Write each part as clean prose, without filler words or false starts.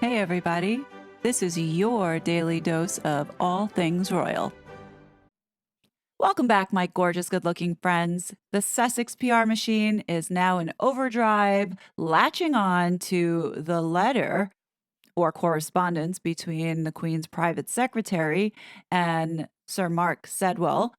Hey, everybody. This is your daily dose of all things royal. Welcome back, my gorgeous, good looking friends. The Sussex PR machine is now in overdrive, latching on to the letter or correspondence between the Queen's private secretary and Sir Mark Sedwell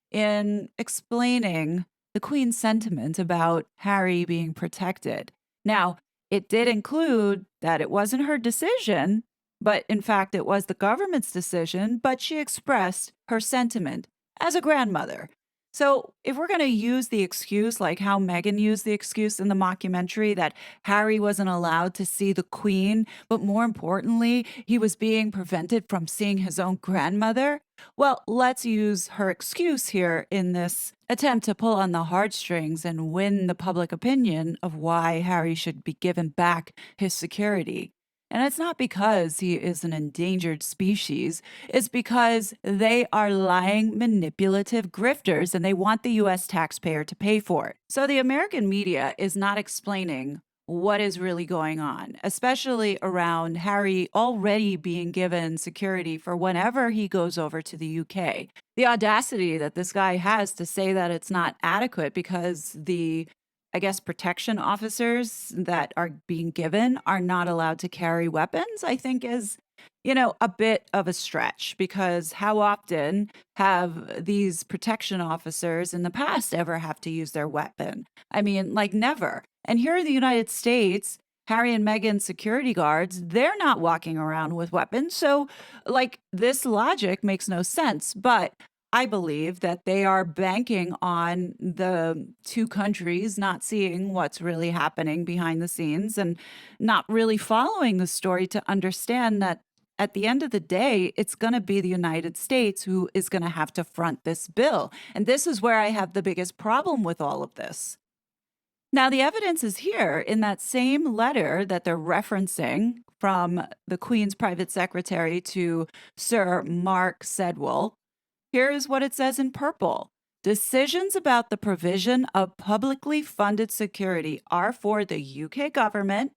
in explaining the Queen's sentiment about Harry being protected. Now, it did include that it wasn't her decision, but in fact, it was the government's decision, but she expressed her sentiment as a grandmother. So, if we're going to use the excuse like how Meghan used the excuse in the mockumentary that Harry wasn't allowed to see the Queen, but more importantly, he was being prevented from seeing his own grandmother, well, let's use her excuse here in this attempt to pull on the heartstrings and win the public opinion of why Harry should be given back his security. And it's not because he is an endangered species, it's because they are lying, manipulative grifters and they want the US taxpayer to pay for it. So the American media is not explaining what is really going on, especially around Harry already being given security for whenever he goes over to the UK. The audacity that this guy has to say that it's not adequate because I guess, protection officers that are being given are not allowed to carry weapons, I think is, a bit of a stretch because how often have these protection officers in the past ever have to use their weapon? I mean, like never. And here in the United States, Harry and Meghan's security guards, they're not walking around with weapons. So, like, this logic makes no sense. But I believe that they are banking on the two countries not seeing what's really happening behind the scenes and not really following the story to understand that at the end of the day, it's going to be the United States who is going to have to front this bill. And this is where I have the biggest problem with all of this. Now, the evidence is here in that same letter that they're referencing from the Queen's private secretary to Sir Mark Sedwell. Here is what it says in purple. Decisions about the provision of publicly funded security are for the UK government,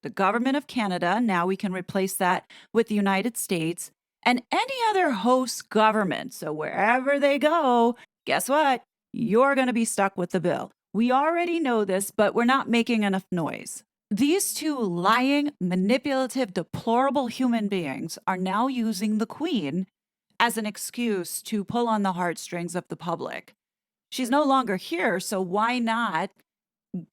the government of Canada, now we can replace that with the United States, and any other host government. So wherever they go, guess what? You're going to be stuck with the bill. We already know this, but we're not making enough noise. These two lying, manipulative, deplorable human beings are now using the Queen as an excuse to pull on the heartstrings of the public. She's no longer here, so why not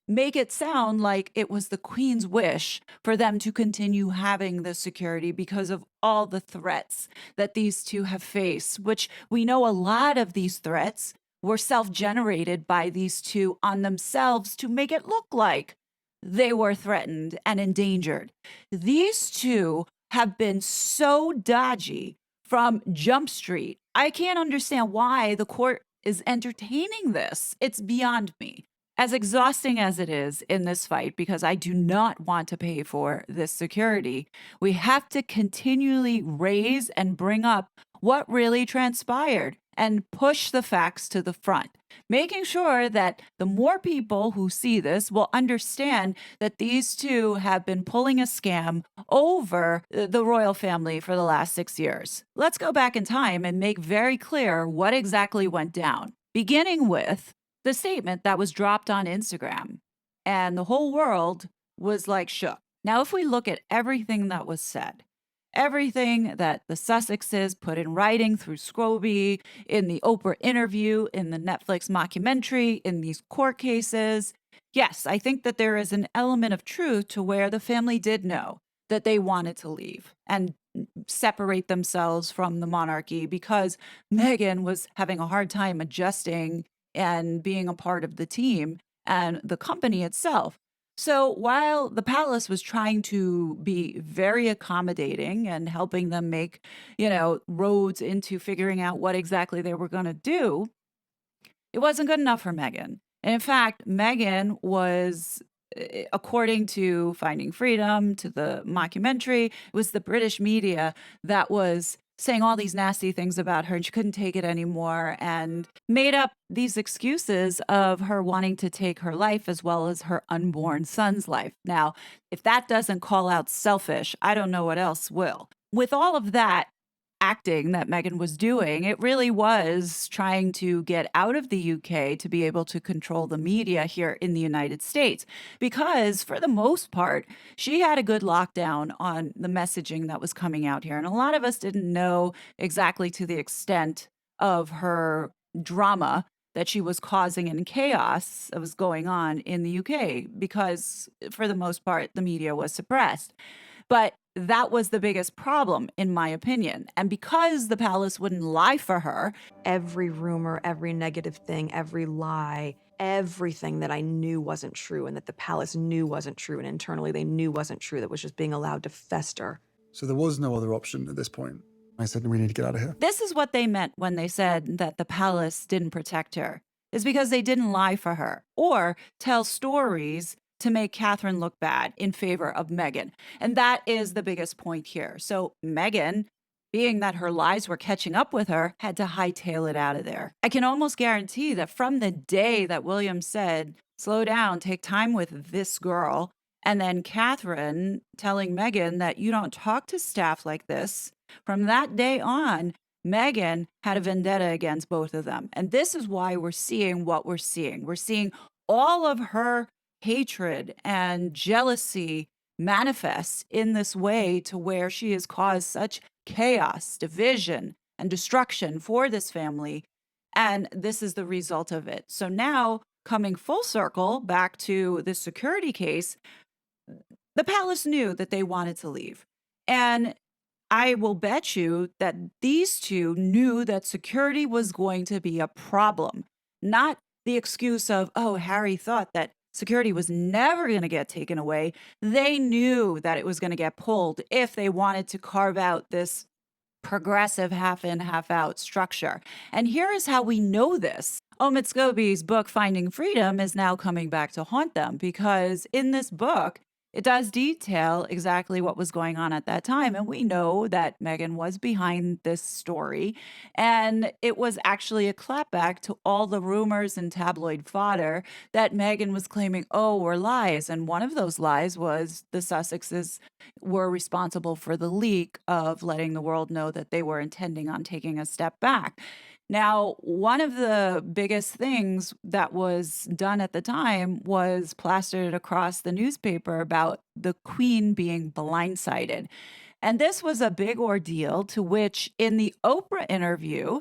make it sound like it was the Queen's wish for them to continue having the security because of all the threats that these two have faced, which we know a lot of these threats were self-generated by these two on themselves to make it look like they were threatened and endangered. These two have been so dodgy from Jump Street. I can't understand why the court is entertaining this. It's beyond me. As exhausting as it is in this fight, because I do not want to pay for this security, we have to continually raise and bring up what really transpired and push the facts to the front, making sure that the more people who see this will understand that these two have been pulling a scam over the royal family for the last 6 years. Let's go back in time and make very clear what exactly went down, beginning with the statement that was dropped on Instagram, and the whole world was like shook. Now, if we look at everything that was said, everything that the Sussexes put in writing through Scroby, in the Oprah interview, in the Netflix mockumentary, in these court cases, yes, I think that there is an element of truth to where the family did know that they wanted to leave and separate themselves from the monarchy because Meghan was having a hard time adjusting and being a part of the team and the company itself. So while the palace was trying to be very accommodating and helping them make, roads into figuring out what exactly they were going to do, it wasn't good enough for Meghan. And in fact, Meghan was, according to Finding Freedom, to the mockumentary, it was the British media that was saying all these nasty things about her, and she couldn't take it anymore and made up these excuses of her wanting to take her life as well as her unborn son's life. Now, if that doesn't call out selfish, I don't know what else will. With all of that acting that Meghan was doing, it really was trying to get out of the UK to be able to control the media here in the United States. Because for the most part, she had a good lockdown on the messaging that was coming out here. And a lot of us didn't know exactly to the extent of her drama that she was causing and chaos that was going on in the UK because, for the most part, the media was suppressed. But that was the biggest problem, in my opinion. And because the palace wouldn't lie for her, Every rumor, every negative thing, every lie, everything that I knew wasn't true and that the palace knew wasn't true and internally they knew wasn't true, that was just being allowed to fester. So there was no other option at this point. I said, we need to get out of here. this is what they meant when they said that the palace didn't protect her, is because they didn't lie for her or tell stories to make Catherine look bad in favor of Meghan. And that is the biggest point here. So Meghan, being that her lies were catching up with her, had to hightail it out of there. I can almost guarantee that from the day that William said, slow down, take time with this girl, and then Catherine telling Meghan that you don't talk to staff like this, from that day on, Meghan had a vendetta against both of them. And this is why we're seeing what we're seeing. We're seeing all of her hatred and jealousy manifest in this way to where she has caused such chaos, division, and destruction for this family. And this is the result of it. So now, coming full circle back to the security case, the palace knew that they wanted to leave. And I will bet you that these two knew that security was going to be a problem, not the excuse of, oh, Harry thought that security was never going to get taken away. They knew that it was going to get pulled if they wanted to carve out this progressive half in, half out structure. And here is how we know this. Omid Scobie's book, Finding Freedom, is now coming back to haunt them because in this book, it does detail exactly what was going on at that time. And we know that Meghan was behind this story. And it was actually a clapback to all the rumors and tabloid fodder that Meghan was claiming, oh, were lies. And one of those lies was the Sussexes were responsible for the leak of letting the world know that they were intending on taking a step back. Now, one of the biggest things that was done at the time was plastered across the newspaper about the Queen being blindsided. And this was a big ordeal to which, in the Oprah interview,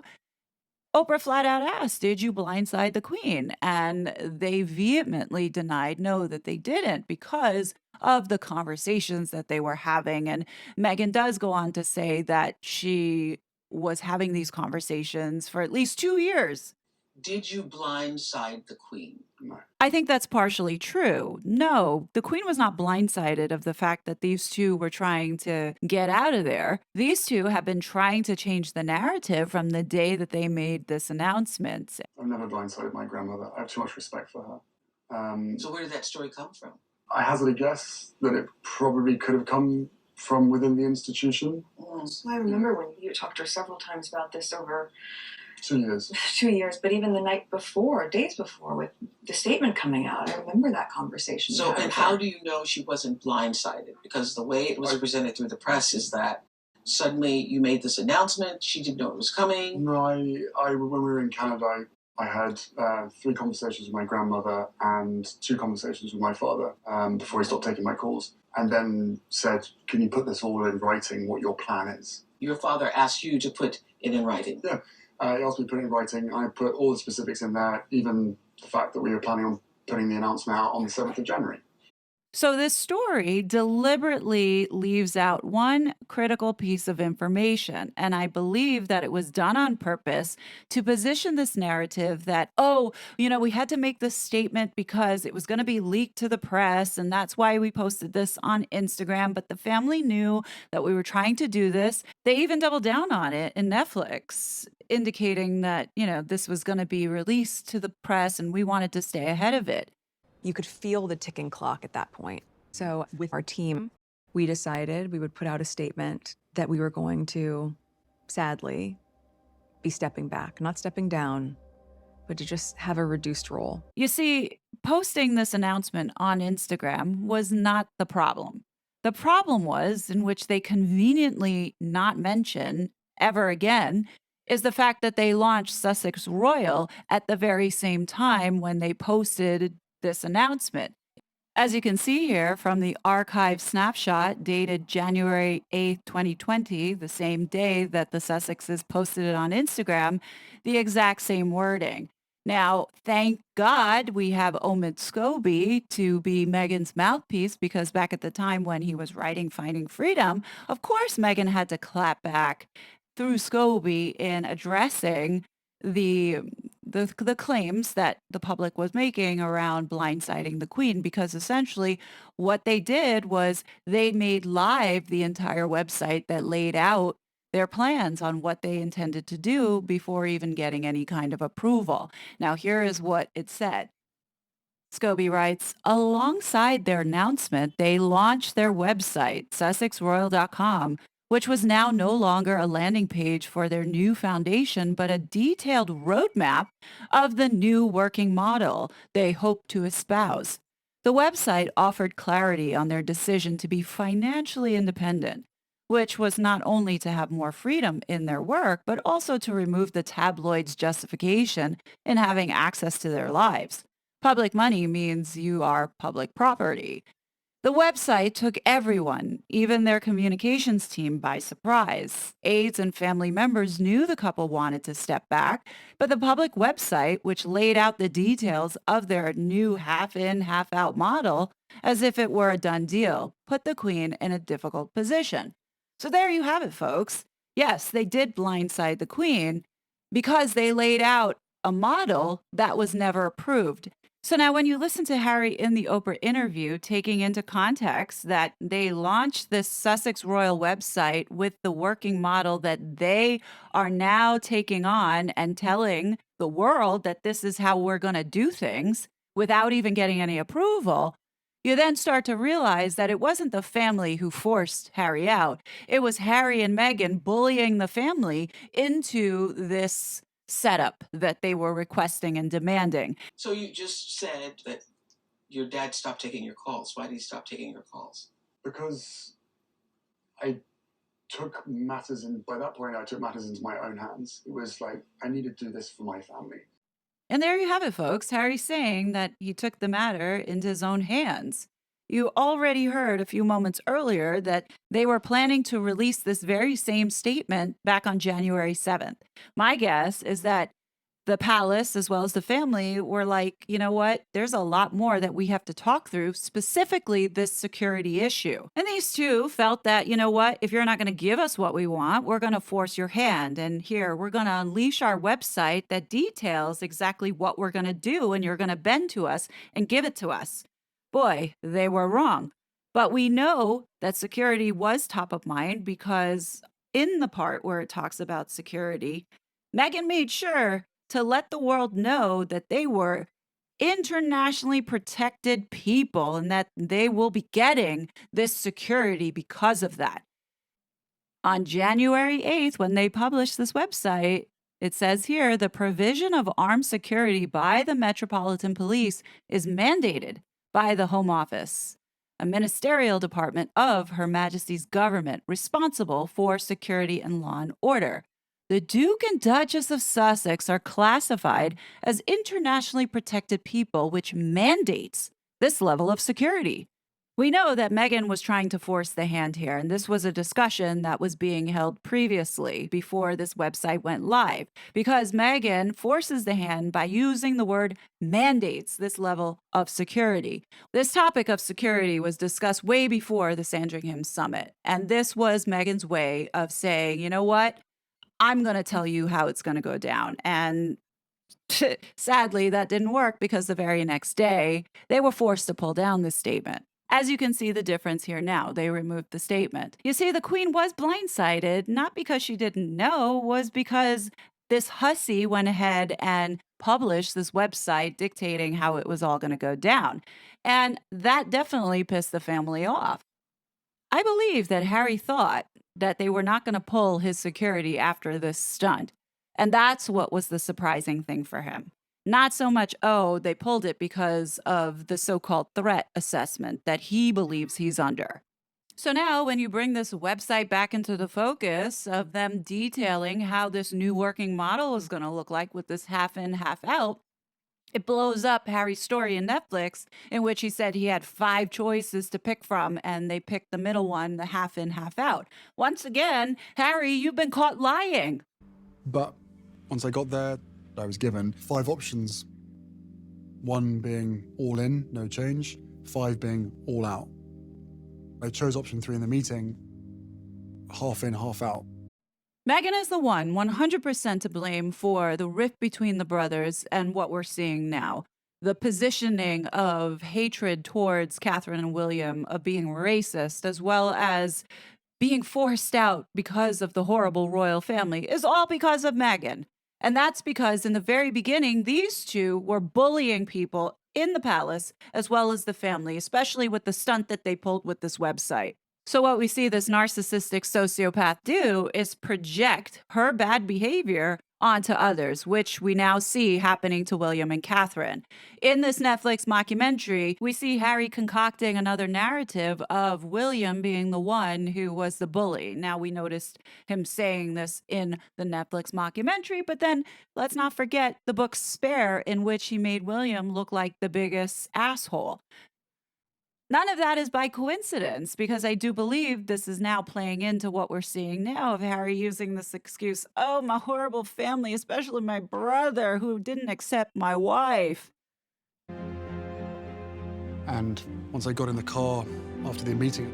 Oprah flat out asked, did you blindside the Queen? And they vehemently denied, no, that they didn't because of the conversations that they were having. And Meghan does go on to say that she was having these conversations for at least 2 years. Did you blindside the Queen? No. I think that's partially true. No, the Queen was not blindsided of the fact that these two were trying to get out of there. These two have been trying to change the narrative from the day that they made this announcement. I've never blindsided my grandmother. I have too much respect for her. So where did that story come from? I hazard a guess that it probably could have come from within the institution. So I remember when you talked to her several times about this over 2 years. 2 years, but even the night before, days before, with the statement coming out, I remember that conversation. So, and how do you know she wasn't blindsided? Because the way it was presented through the press is that suddenly you made this announcement, she didn't know it was coming. No, when we were in Canada, I had 3 conversations with my grandmother and 2 conversations with my father before he stopped taking my calls. And then said, can you put this all in writing, what your plan is? Your father asked you to put it in writing? Yeah. He asked me to put it in writing. I put all the specifics in there, even the fact that we were planning on putting the announcement out on the 7th of January. So this story deliberately leaves out one critical piece of information. And I believe that it was done on purpose to position this narrative that, oh, we had to make this statement because it was going to be leaked to the press. And that's why we posted this on Instagram. But the family knew that we were trying to do this. They even doubled down on it in Netflix, indicating that, this was going to be released to the press and we wanted to stay ahead of it. You could feel the ticking clock at that point. So with our team, we decided we would put out a statement that we were going to sadly, be stepping back, not stepping down, but to just have a reduced role. You see, posting this announcement on Instagram was not the problem. The problem was, in which they conveniently not mention ever again, is the fact that they launched Sussex Royal at the very same time when they posted this announcement. As you can see here from the archive snapshot dated January 8th, 2020, the same day that the Sussexes posted it on Instagram, the exact same wording. Now, thank God we have Omid Scobie to be Meghan's mouthpiece, because back at the time when he was writing Finding Freedom, of course Meghan had to clap back through Scobie in addressing the the claims that the public was making around blindsiding the queen, because essentially what they did was they made live the entire website that laid out their plans on what they intended to do before even getting any kind of approval. Now, here is what it said. Scobie writes, alongside their announcement, they launched their website, sussexroyal.com, which was now no longer a landing page for their new foundation, but a detailed roadmap of the new working model they hope to espouse. The website offered clarity on their decision to be financially independent, which was not only to have more freedom in their work, but also to remove the tabloid's justification in having access to their lives. Public money means you are public property. The website took everyone, even their communications team, by surprise. Aides and family members knew the couple wanted to step back, but the public website, which laid out the details of their new half in, half out model as if it were a done deal, put the Queen in a difficult position. So there you have it, folks. Yes, they did blindside the Queen because they laid out a model that was never approved. So now, when you listen to Harry in the Oprah interview, taking into context that they launched this Sussex Royal website with the working model that they are now taking on and telling the world that this is how we're going to do things without even getting any approval, you then start to realize that it wasn't the family who forced Harry out. It was Harry and Meghan bullying the family into this setup that they were requesting and demanding. So you just said that your dad stopped taking your calls. Why did he stop taking your calls? Because I took matters in, by that point, I took matters into my own hands. It was like, I needed to do this for my family. And there you have it, folks. Harry saying that he took the matter into his own hands. You already heard a few moments earlier that they were planning to release this very same statement back on January 7th. My guess is that the palace, as well as the family, were like, you know what? There's a lot more that we have to talk through, specifically this security issue. And these two felt that, you know what? If you're not going to give us what we want, we're going to force your hand. And here, we're going to unleash our website that details exactly what we're going to do, and you're going to bend to us and give it to us. Boy, they were wrong. But we know that security was top of mind, because in the part where it talks about security, Meghan made sure to let the world know that they were internationally protected people and that they will be getting this security because of that. On January 8th, when they published this website, it says here the provision of armed security by the Metropolitan Police is mandated by the Home Office, a ministerial department of Her Majesty's government responsible for security and law and order. The Duke and Duchess of Sussex are classified as internationally protected people, which mandates this level of security. We know that Meghan was trying to force the hand here, and this was a discussion that was being held previously before this website went live, because Meghan forces the hand by using the word mandates this level of security. This topic of security was discussed way before the Sandringham Summit, and this was Meghan's way of saying, you know what? I'm going to tell you how it's going to go down. And sadly, that didn't work, because the very next day, they were forced to pull down this statement. As you can see the difference here now, they removed the statement. You see, the Queen was blindsided, not because she didn't know, was because this hussy went ahead and published this website dictating how it was all going to go down. And that definitely pissed the family off. I believe that Harry thought that they were not going to pull his security after this stunt. And that's what was the surprising thing for him. Not so much, oh, they pulled it because of the so-called threat assessment that he believes he's under. So now, when you bring this website back into the focus of them detailing how this new working model is going to look like with this half in, half out, it blows up Harry's story in Netflix, in which he said he had 5 choices to pick from, and they picked the middle one, the half in, half out. Once again, Harry, you've been caught lying. But once I got there, I was given 5 options. 1 being all in, no change, 5 being all out. I chose option 3 in the meeting, half in, half out. Meghan is the one 100% to blame for the rift between the brothers and what we're seeing now. The positioning of hatred towards Catherine and William, of being racist, as well as being forced out because of the horrible royal family, is all because of Meghan. And that's because in the very beginning, these two were bullying people in the palace as well as the family, especially with the stunt that they pulled with this website. So what we see this narcissistic sociopath do is project her bad behavior onto others, which we now see happening to William and Catherine. In this Netflix mockumentary, we see Harry concocting another narrative of William being the one who was the bully. Now, we noticed him saying this in the Netflix mockumentary, but then let's not forget the book Spare, in which he made William look like the biggest asshole. None of that is by coincidence, because I do believe this is now playing into what we're seeing now of Harry using this excuse, oh, my horrible family, especially my brother who didn't accept my wife. And once I got in the car after the meeting,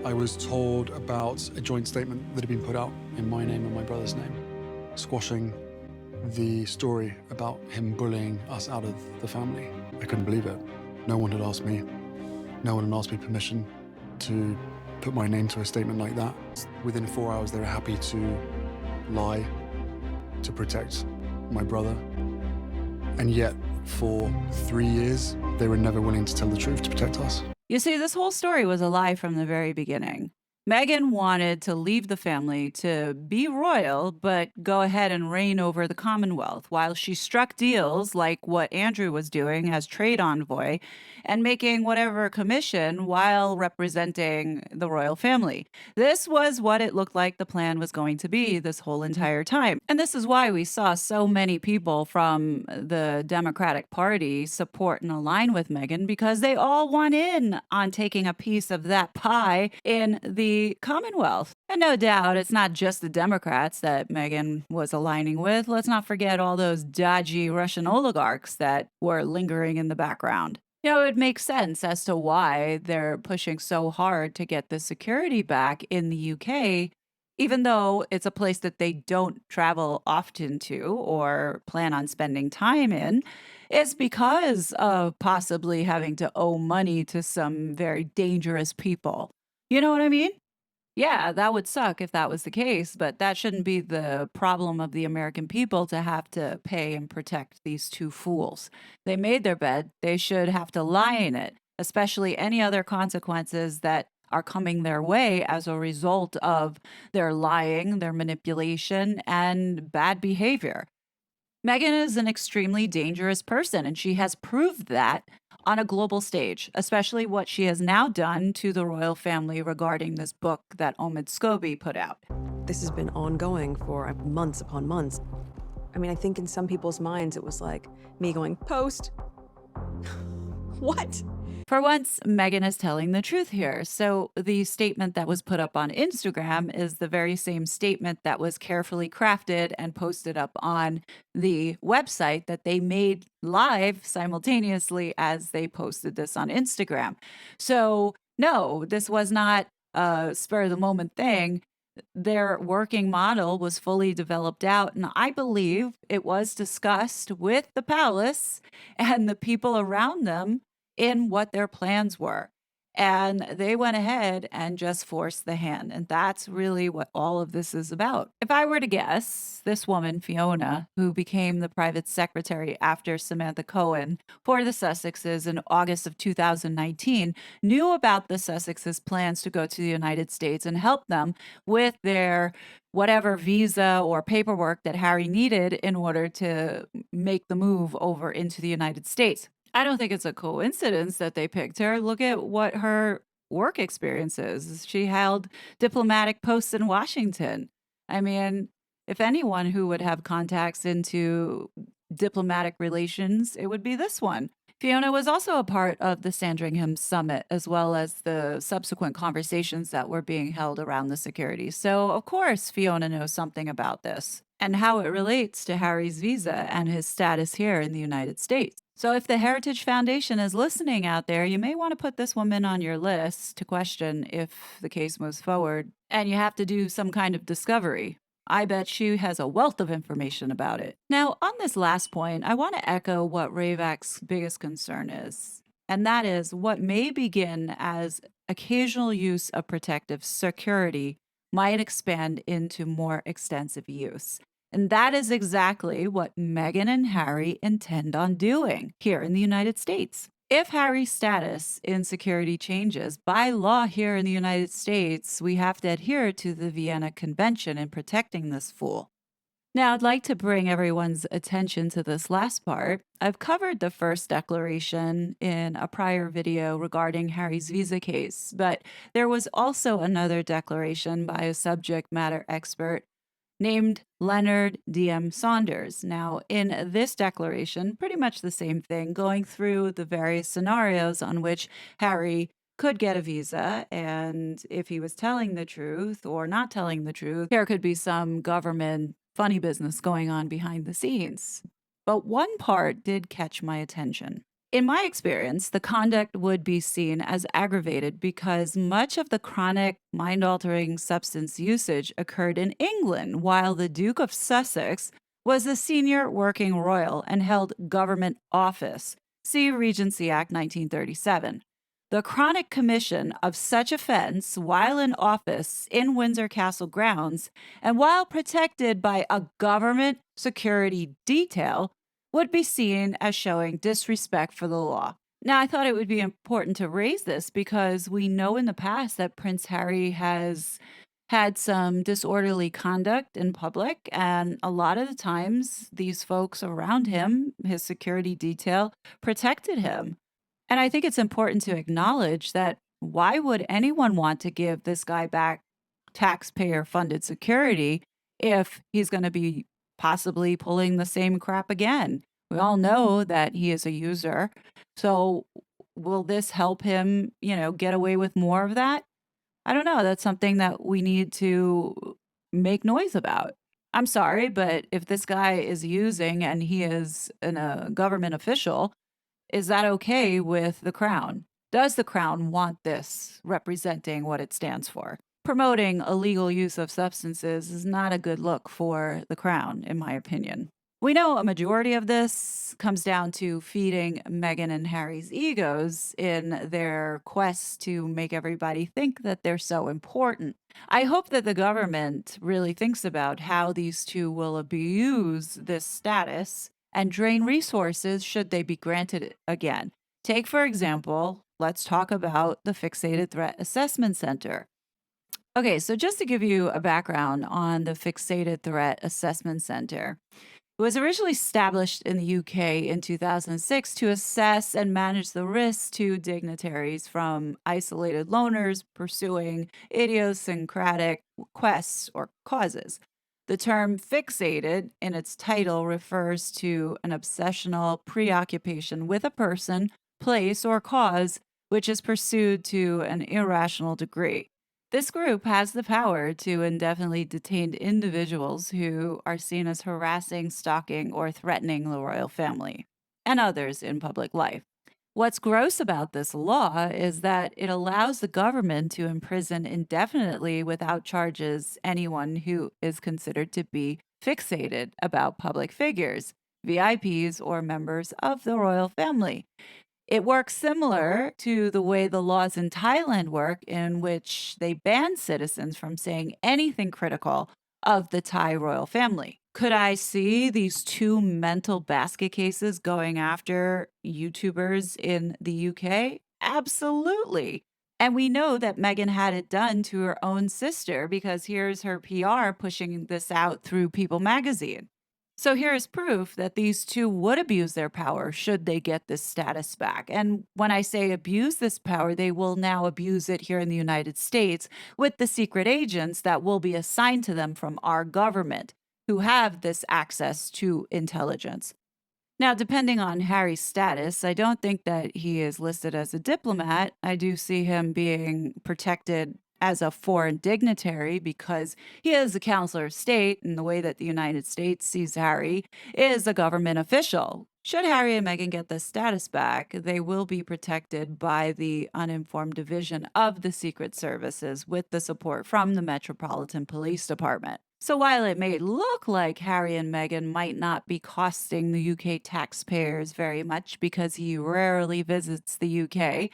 I was told about a joint statement that had been put out in my name and my brother's name, squashing the story about him bullying us out of the family. I couldn't believe it. No one had asked me. No one had asked me permission to put my name to a statement like that. Within 4 hours, they were happy to lie to protect my brother. And yet, for 3 years, they were never willing to tell the truth to protect us. You see, this whole story was a lie from the very beginning. Meghan wanted to leave the family to be royal, but go ahead and reign over the Commonwealth, while she struck deals like what Andrew was doing as trade envoy and making whatever commission while representing the royal family. This was what it looked like the plan was going to be this whole entire time. And this is why we saw so many people from the Democratic Party support and align with Meghan, because they all want in on taking a piece of that pie in the Commonwealth. And no doubt it's not just the Democrats that Meghan was aligning with. Let's not forget all those dodgy Russian oligarchs that were lingering in the background. You know, it makes sense as to why they're pushing so hard to get the security back in the UK, even though it's a place that they don't travel often to or plan on spending time in. It's because of possibly having to owe money to some very dangerous people. You know what I mean? Yeah, that would suck if that was the case, but that shouldn't be the problem of the American people to have to pay and protect these two fools. They made their bed, they should have to lie in it, especially any other consequences that are coming their way as a result of their lying, their manipulation, and bad behavior. Meghan is an extremely dangerous person, and she has proved that on a global stage, especially what she has now done to the royal family regarding this book that Omid Scobie put out. This has been ongoing for months upon months. I mean, I think in some people's minds it was like me going, post. What? For once, Meghan is telling the truth here. So the statement that was put up on Instagram is the very same statement that was carefully crafted and posted up on the website that they made live simultaneously as they posted this on Instagram. So no, this was not a spur of the moment thing. Their working model was fully developed out, and I believe it was discussed with the palace and the people around them in what their plans were. And they went ahead and just forced the hand. And that's really what all of this is about. If I were to guess, this woman, Fiona, who became the private secretary after Samantha Cohen for the Sussexes in August of 2019, knew about the Sussexes' plans to go to the United States and help them with their whatever visa or paperwork that Harry needed in order to make the move over into the United States. I don't think it's a coincidence that they picked her. Look at what her work experience is. She held diplomatic posts in Washington. I mean, if anyone who would have contacts into diplomatic relations, it would be this one. Fiona was also a part of the Sandringham Summit, as well as the subsequent conversations that were being held around the security. So, of course, Fiona knows something about this and how it relates to Harry's visa and his status here in the United States. So, if the Heritage Foundation is listening out there, you may want to put this woman on your list to question if the case moves forward, and you have to do some kind of discovery. I bet she has a wealth of information about it. Now, on this last point, I want to echo what Ravak's biggest concern is, and that is what may begin as occasional use of protective security might expand into more extensive use. And that is exactly what Meghan and Harry intend on doing here in the United States. If Harry's status in security changes, by law here in the United States, we have to adhere to the Vienna Convention in protecting this fool. Now, I'd like to bring everyone's attention to this last part. I've covered the first declaration in a prior video regarding Harry's visa case, but there was also another declaration by a subject matter expert named Leonard D.M. Saunders. Now, in this declaration, pretty much the same thing, going through the various scenarios on which Harry could get a visa, and if he was telling the truth or not telling the truth, there could be some government funny business going on behind the scenes. But one part did catch my attention. In my experience, the conduct would be seen as aggravated because much of the chronic mind altering substance usage occurred in England, while the Duke of Sussex was a senior working royal and held government office. See Regency Act 1937. The chronic commission of such offense while in office in Windsor Castle grounds and while protected by a government security detail would be seen as showing disrespect for the law. Now, I thought it would be important to raise this because we know in the past that Prince Harry has had some disorderly conduct in public, and a lot of the times these folks around him, his security detail, protected him. And I think it's important to acknowledge that why would anyone want to give this guy back taxpayer funded security if he's going to be possibly pulling the same crap again? We all know that he is a user. So will this help him, get away with more of that? I don't know. That's something that we need to make noise about. I'm sorry, but if this guy is using and he is a government official, is that okay with the crown? Does the crown want this representing what it stands for? Promoting illegal use of substances is not a good look for the crown, in my opinion. We know a majority of this comes down to feeding Meghan and Harry's egos in their quest to make everybody think that they're so important. I hope that the government really thinks about how these two will abuse this status and drain resources should they be granted again. Take, for example, let's talk about the Fixated Threat Assessment Center. Okay, so just to give you a background on the Fixated Threat Assessment Center, it was originally established in the UK in 2006 to assess and manage the risks to dignitaries from isolated loners pursuing idiosyncratic quests or causes. The term fixated in its title refers to an obsessional preoccupation with a person, place, or cause which is pursued to an irrational degree. This group has the power to indefinitely detain individuals who are seen as harassing, stalking, or threatening the royal family and others in public life. What's gross about this law is that it allows the government to imprison indefinitely without charges anyone who is considered to be fixated about public figures, VIPs, or members of the royal family. It works similar to the way the laws in Thailand work, in which they ban citizens from saying anything critical of the Thai royal family. Could I see these two mental basket cases going after YouTubers in the UK? Absolutely. And we know that Meghan had it done to her own sister because here's her PR pushing this out through People magazine. So here is proof that these two would abuse their power should they get this status back. And when I say abuse this power, they will now abuse it here in the United States with the secret agents that will be assigned to them from our government who have this access to intelligence. Now, depending on Harry's status, I don't think that he is listed as a diplomat. I do see him being protected as a foreign dignitary because he is a counselor of state, and the way that the United States sees Harry is a government official. Should Harry and Meghan get this status back, they will be protected by the uninformed division of the Secret Services with the support from the Metropolitan Police Department. So while it may look like Harry and Meghan might not be costing the UK taxpayers very much because he rarely visits the UK,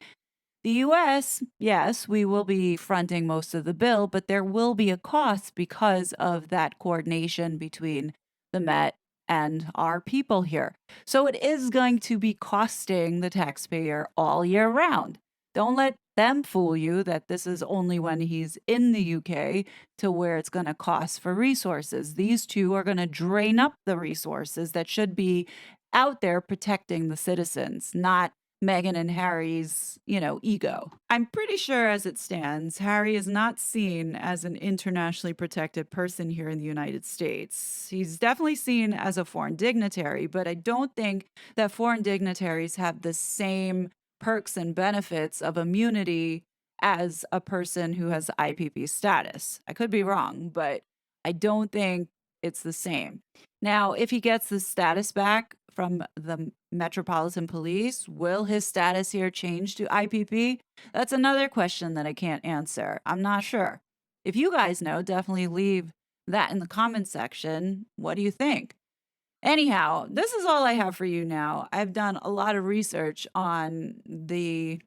the US, yes, we will be fronting most of the bill, but there will be a cost because of that coordination between the Met and our people here. So it is going to be costing the taxpayer all year round. Don't let them fool you that this is only when he's in the UK to where it's going to cost for resources. These two are going to drain up the resources that should be out there protecting the citizens, not Meghan and Harry's, ego. I'm pretty sure as it stands, Harry is not seen as an internationally protected person here in the United States. He's definitely seen as a foreign dignitary, but I don't think that foreign dignitaries have the same perks and benefits of immunity as a person who has IPP status. I could be wrong, but I don't think it's the same. Now, if he gets the status back from the Metropolitan Police, will his status here change to IPP? That's another question that I can't answer. I'm not sure. If you guys know, definitely leave that in the comment section. What do you think? Anyhow, this is all I have for you now. I've done a lot of research on the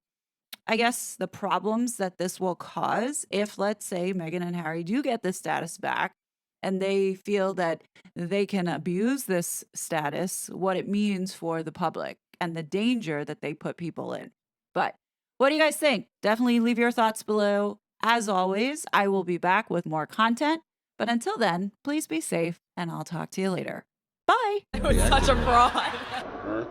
problems that this will cause if, let's say, Meghan and Harry do get the status back and they feel that they can abuse this status, what it means for the public and the danger that they put people in. But what do you guys think? Definitely leave your thoughts below. As always, I will be back with more content. But until then, please be safe and I'll talk to you later. Bye. It was such a fraud.